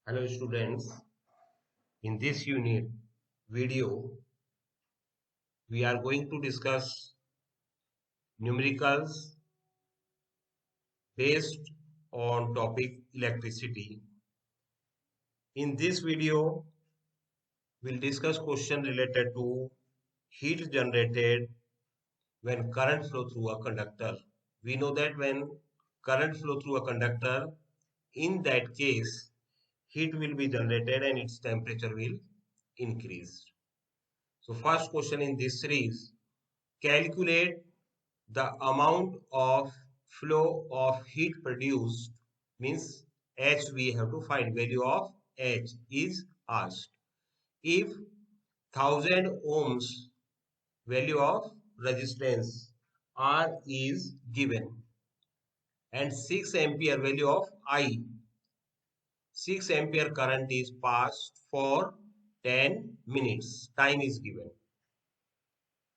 Hello students, in this unit video we are going to discuss numericals based on topic electricity. In this video we'll discuss question related to heat generated when current flow through a conductor. We know that when current flow through a conductor, in that case heat will be generated and its temperature will increase. So first question in this series, calculate the amount of flow of heat produced, means H we have to find, value of H is asked. If 1000 ohms value of resistance R is given and 6 ampere value of I, 6 ampere current is passed for 10 minutes, time is given.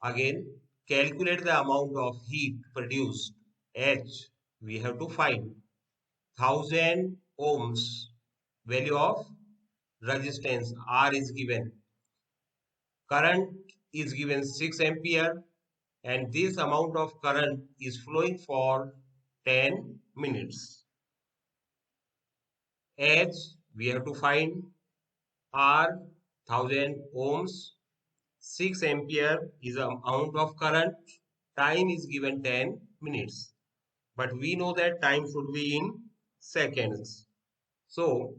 Again, calculate the amount of heat produced, H we have to find. 1000 ohms value of resistance R is given. Current is given 6 ampere and this amount of current is flowing for 10 minutes. H we have to find, R 1000 ohms, 6 ampere is the amount of current, time is given 10 minutes. But we know that time should be in seconds. So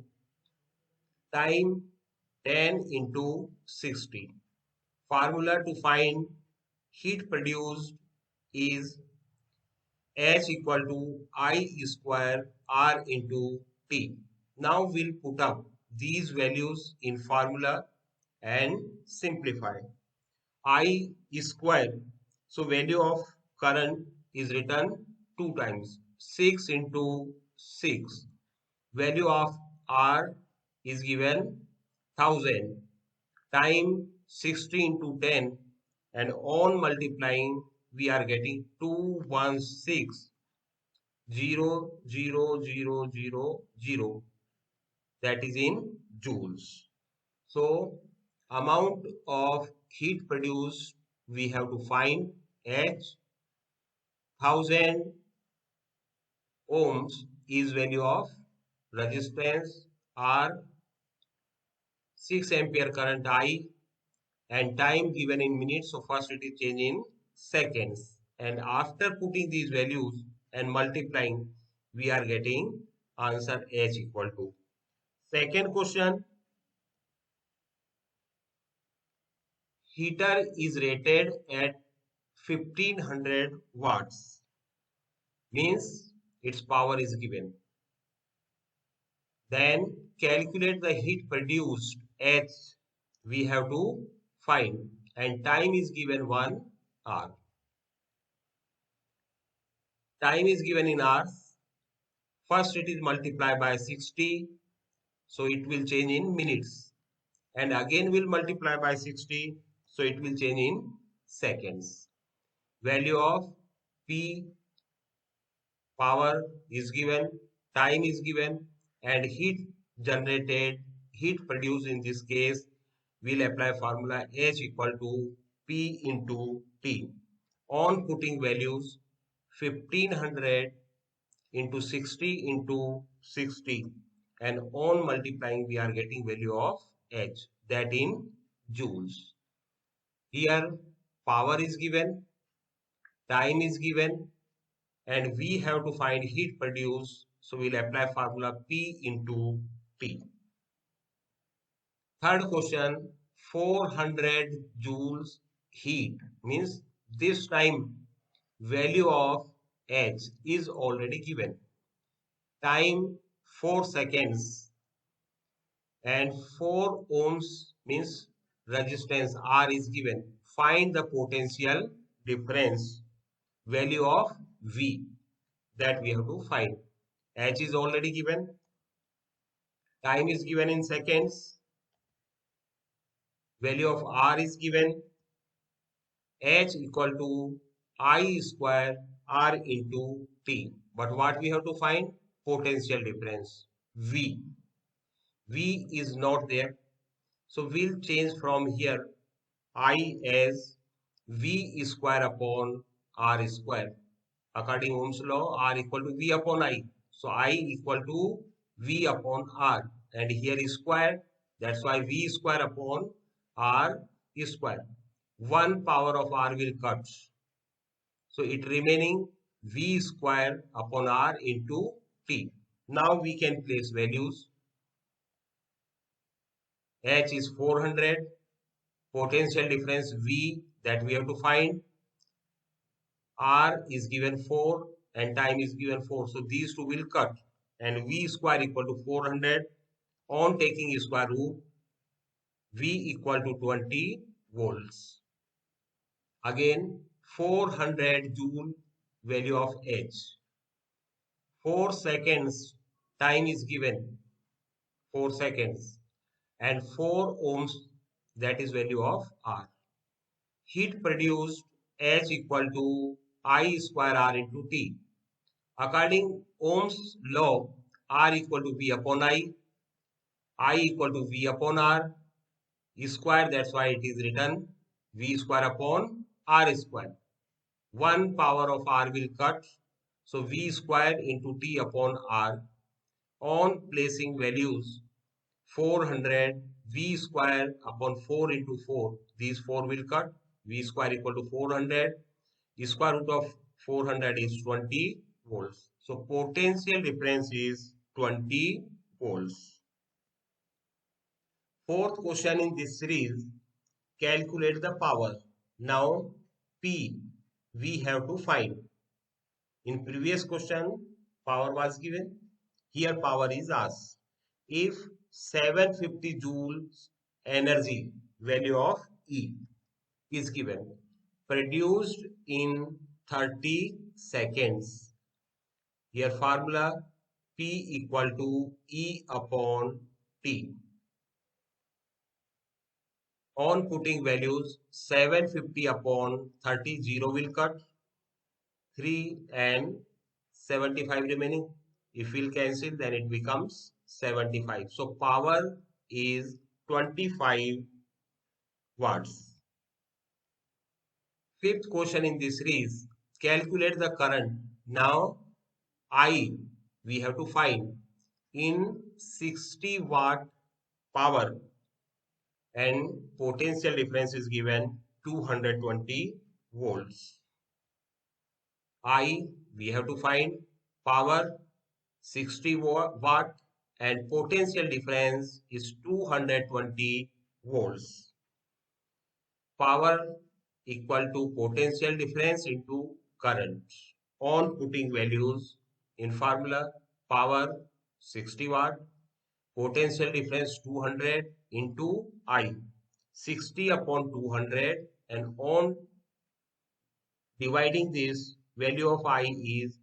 time 10 into 60. Formula to find heat produced is H equal to I square R into T. Now we'll put up these values in formula and simplify. I square, so value of current is written 2 times, 6 into 6. Value of R is given 1000, time 60 into 10, and on multiplying we are getting 216,000,000, that is in joules. So amount of heat produced we have to find H. 1000 ohms is value of resistance R, 6 ampere current I, and time given in minutes. So first it is changed in seconds. And after putting these values and multiplying, we are getting answer H equal to. Second question, heater is rated at 1500 watts, means its power is given. Then calculate the heat produced, H we have to find, and time is given 1 hour. Time is given in hours. First it is multiplied by 60, so it will change in minutes. And again will multiply by 60, so it will change in seconds. Value of P, power is given, time is given, and heat generated, heat produced in this case, we'll apply formula H equal to P into T. On putting values, 1500 into 60 into 60, and on multiplying we are getting value of H, that in joules. Here power is given, time is given, and we have to find heat produced, so we'll apply formula P into T. Third question, 400 joules heat, means this time value of H is already given. Time 4 seconds and 4 ohms means resistance R is given. Find the potential difference, value of V, that we have to find. H is already given, time is given in seconds, value of R is given, H equal to I square R into T. But what we have to find? Potential difference, V. V is not there. So we'll change from here I as V square upon R square. According Ohm's law, R equal to V upon I. So I equal to V upon R. And here is square. That's why V square upon R is square. 1 power of R will cut. So it remaining V square upon R into T. Now we can place values. H is 400. Potential difference V that we have to find. R is given 4 and time is given 4. So these two will cut. And V square equal to 400. On taking square root, V equal to 20 volts. Again, 400 joule value of H. 4 seconds time is given. 4 seconds. And 4 ohms, that is value of R. Heat produced H equal to I square R into T. According Ohm's law, R equal to V upon I equal to V upon R square. That's why it is written V square upon R square. 1 power of R will cut. So V square into T upon R. On placing values, 400 V square upon 4 into 4. These 4 will cut. V square equal to 400. Square root of 400 is 20 volts. So potential difference is 20 volts. Fourth question in this series, calculate the power. Now P we have to find. In previous question, power was given. Here power is asked. If 750 joules energy value of E is given, produced in 30 seconds. Here formula P equal to E upon T. On putting values 750 upon 30, 0 will cut. 3 and 75 remaining. If we'll cancel, then it becomes 75. So power is 25 watts. Fifth question in this series, calculate the current. Now I we have to find in 60 watt power and potential difference is given 220 volts. I we have to find power 60 watt and potential difference is 220 volts. Power equal to potential difference into current. On putting values in formula, power 60 watt, potential difference 200 into I. 60 upon 200 and on dividing this, value of I is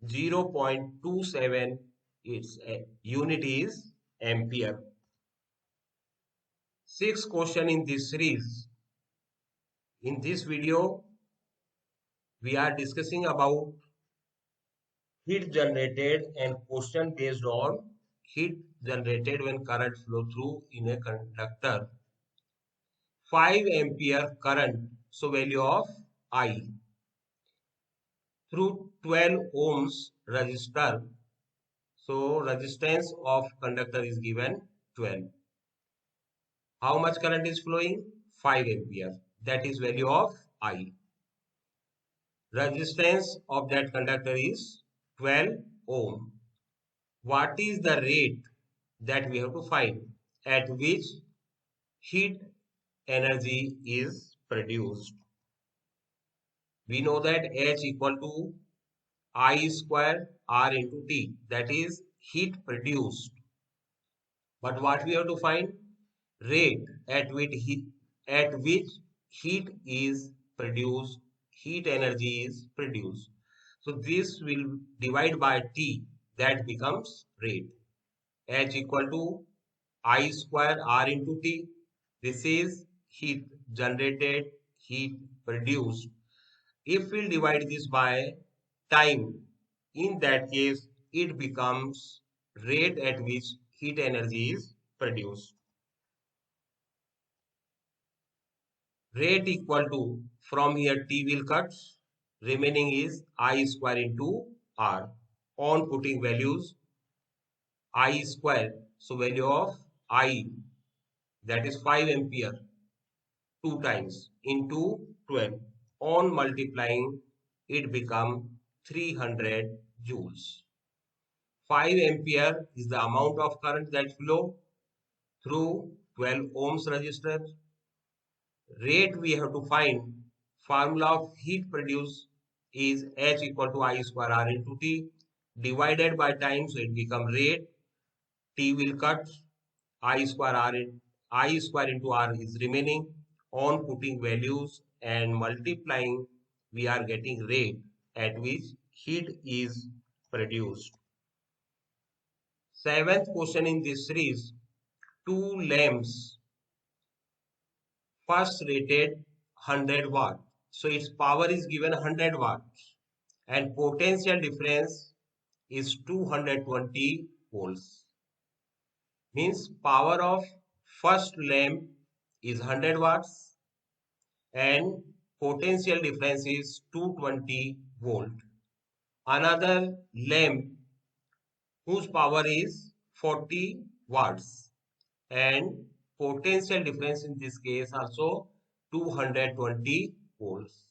0.27. Its unit is ampere. Sixth question in this series. In this video, we are discussing about heat generated and question based on heat generated when current flow through in a conductor. 5 ampere current, so value of I through 12 ohms resistor. So resistance of conductor is given 12. How much current is flowing? 5 ampere. That is value of I. Resistance of that conductor is 12 ohm. What is the rate that we have to find at which heat energy is produced? We know that H equal to I square R into T. That is heat produced. But what we have to find? Rate at which heat is produced, heat energy is produced. So this will divide by T, that becomes rate. H equal to I square R into T. This is heat generated, heat produced. If we divide this by time, in that case it becomes rate at which heat energy is produced. Rate equal to, from here T will cut, remaining is I square into R. On putting values I square, so value of I, that is 5 ampere, 2 times into 12. On multiplying, it become 300 joules. 5 ampere is the amount of current that flow through 12 ohms resistor. Rate we have to find. Formula of heat produced is H equal to I square R into T divided by time, so it become rate. T will cut, I square R in, I square into R is remaining. On putting values and multiplying, we are getting rate at which heat is produced. Seventh question in this series, two lamps first rated 100 watt. So its power is given 100 watts and potential difference is 220 volts. Means power of first lamp is 100 watts and potential difference is 220 volt. Another lamp whose power is 40 watts and potential difference in this case also 220 volts.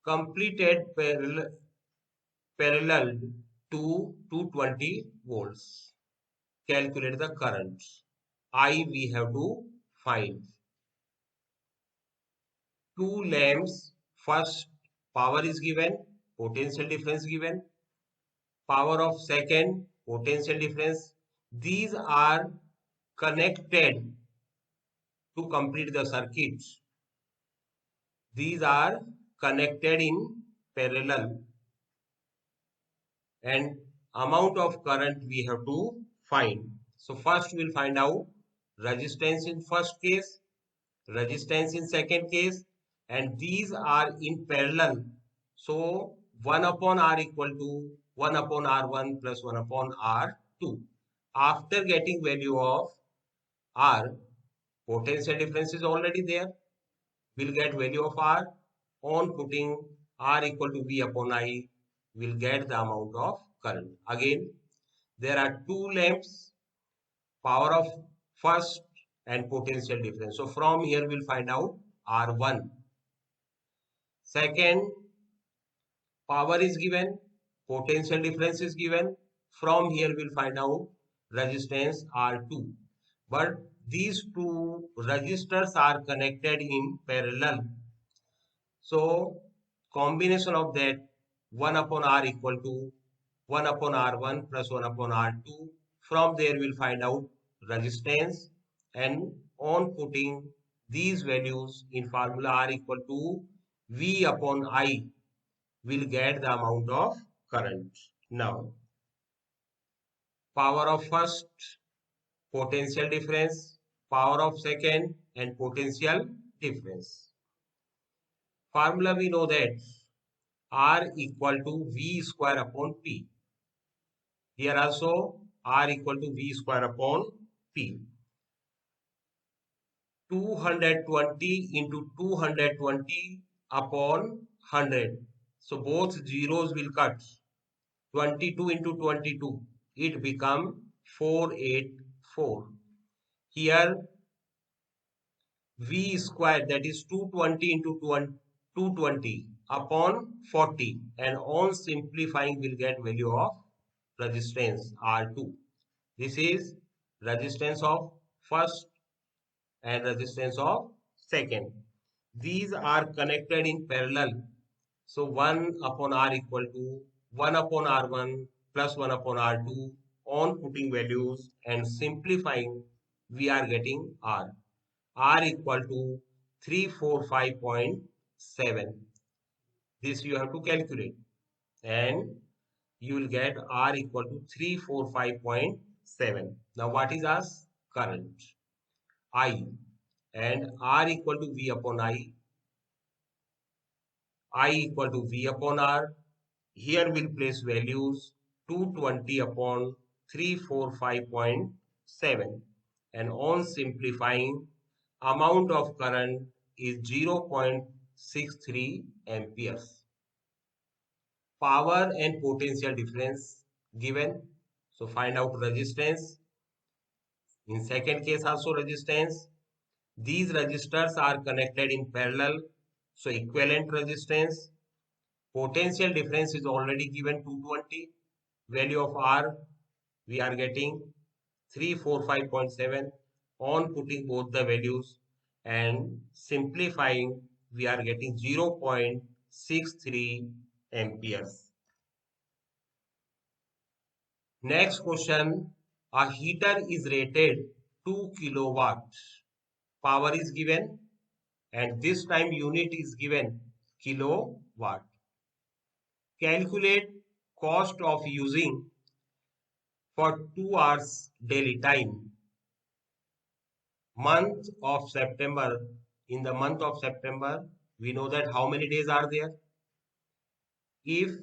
Completed parallel to 220 volts. Calculate the current. I we have to find. Two lamps, first power is given, potential difference given, power of second, potential difference. These are connected to complete the circuit. These are connected in parallel and amount of current we have to find. So first we'll find out resistance in first case, resistance in second case, and these are in parallel. So 1 upon R equal to 1 upon R1 plus 1 upon R2. After getting value of R, potential difference is already there. We'll get value of R. On putting R equal to V upon I, we'll get the amount of current. Again, there are two lamps, power of first and potential difference. So from here we'll find out R1. Second, power is given, potential difference is given. From here we'll find out resistance R2. But these two resistors are connected in parallel. So combination of that 1 upon R equal to 1 upon R1 plus 1 upon R2. From there we'll find out resistance, and on putting these values in formula R equal to V upon I, will get the amount of current. Now power of first, potential difference, power of second and potential difference. Formula we know that R equal to V square upon P. Here also R equal to V square upon P. 220 into 220 upon 100. So both zeros will cut. 22 into 22. It become 484. Here V square, that is 220 into 220 upon 40, and on simplifying will get value of resistance R2. This is resistance of first and resistance of second. These are connected in parallel. So 1 upon R equal to 1 upon R1 plus 1 upon R2. On putting values and simplifying, we are getting R. R equal to 345.7. This you have to calculate and you will get R equal to 345.7. Now what is our current? I, and R equal to V upon I equal to V upon R. Here we'll place values 220 upon 345.7, and on simplifying, amount of current is 0.63 amperes. Power and potential difference given. So find out resistance. In second case also resistance. These resistors are connected in parallel. So equivalent resistance. Potential difference is already given 220. Value of R we are getting 345.7. On putting both the values and simplifying, we are getting 0.63 amperes. Next question, a heater is rated 2 kilowatts. Power is given and this time unit is given kilowatt. Calculate cost of using for 2 hours daily time. Month of September. In the month of September, we know that how many days are there? If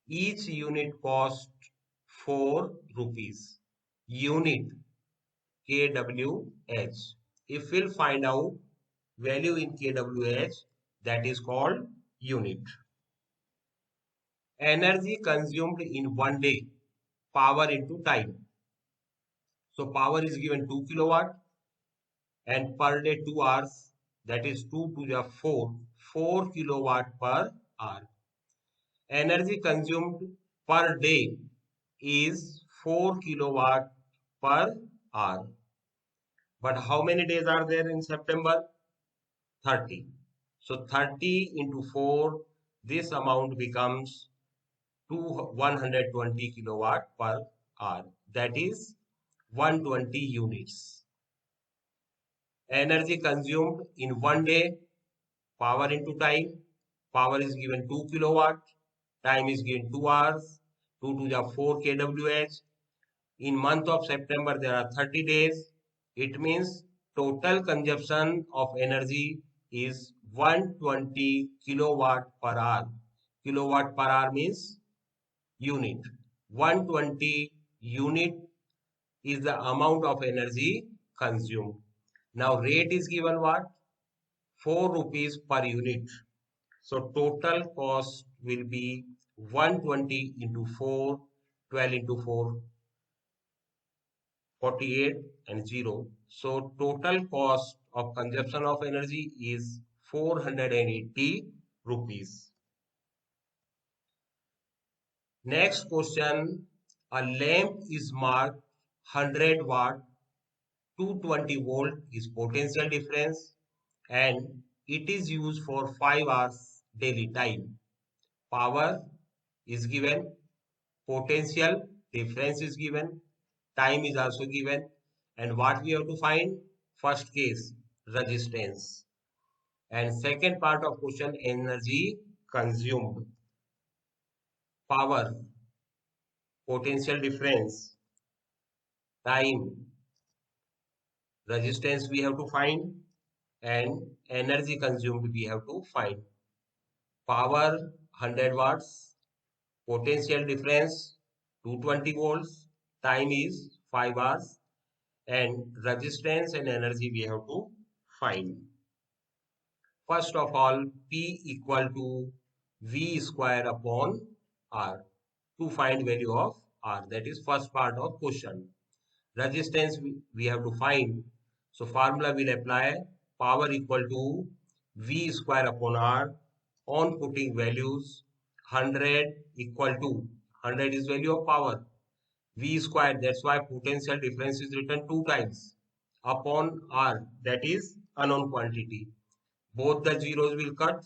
each unit cost 4 rupees, unit kWh. If we'll find out value in kWh, that is called unit. Energy consumed in 1 day, power into time. So power is given 2 kilowatt and per day 2 hours, that is 2 to the 4 kilowatt per hour. Energy consumed per day is 4 kilowatt per hour. But how many days are there in September? 30. So 30 into 4, this amount becomes 120 kilowatt per hour. That is 120 units. Energy consumed in 1 day, power into time. Power is given 2 kilowatt, time is given 2 hours, 2 to the 4 kWh. In month of September, there are 30 days. It means total consumption of energy is 120 kilowatt per hour. Kilowatt per hour means unit. 120 unit is the amount of energy consumed. Now rate is given what? 4 rupees per unit. So total cost will be 120 into 4, 12 into 4, 48 and 0. So total cost of consumption of energy is 480 rupees. Next question, a lamp is marked 100 watt, 220 volt is potential difference and it is used for 5 hours daily time. Power is given, potential difference is given, time is also given, and what we have to find? First case, resistance, and second part of question, energy consumed. Power, potential difference, time, resistance we have to find, and energy consumed we have to find. Power 100 watts, potential difference 220 volts, time is 5 hours, and resistance and energy we have to find. First of all, P equal to V square upon R to find value of R. That is first part of question. Resistance we have to find. So formula will apply, power equal to V square upon R. On putting values, 100 equal to 100 is value of power. V square, that's why potential difference is written 2 times upon R, that is unknown quantity. Both the zeros will cut.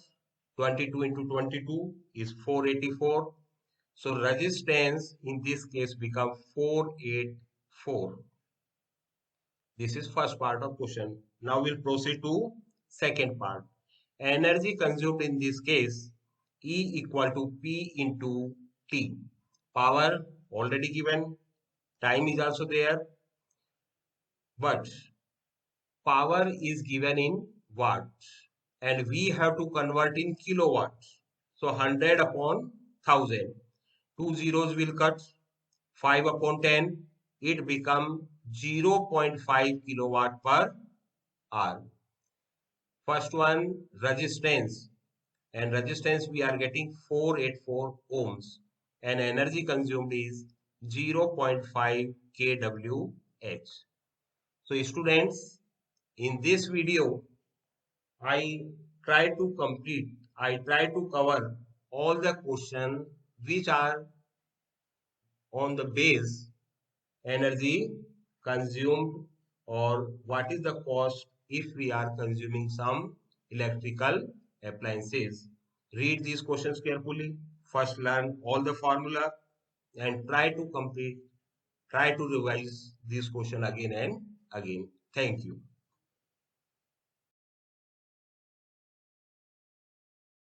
22 into 22 is 484. So resistance in this case becomes 484. This is first part of question. Now we'll proceed to second part. Energy consumed in this case, E equal to P into T. Power already given, time is also there, but power is given in watts and we have to convert in kilowatts. So 100 upon 1000. Two zeros will cut. 5 upon 10, it become 0.5 kilowatt per hour. First one, resistance. And resistance we are getting 484 ohms. And energy consumed is 0.5 kWh. So students, in this video, I try to cover all the questions which are on the base energy consumed or what is the cost if we are consuming some electrical appliances. Read these questions carefully. First learn all the formula and try to revise this question again and again. Thank you.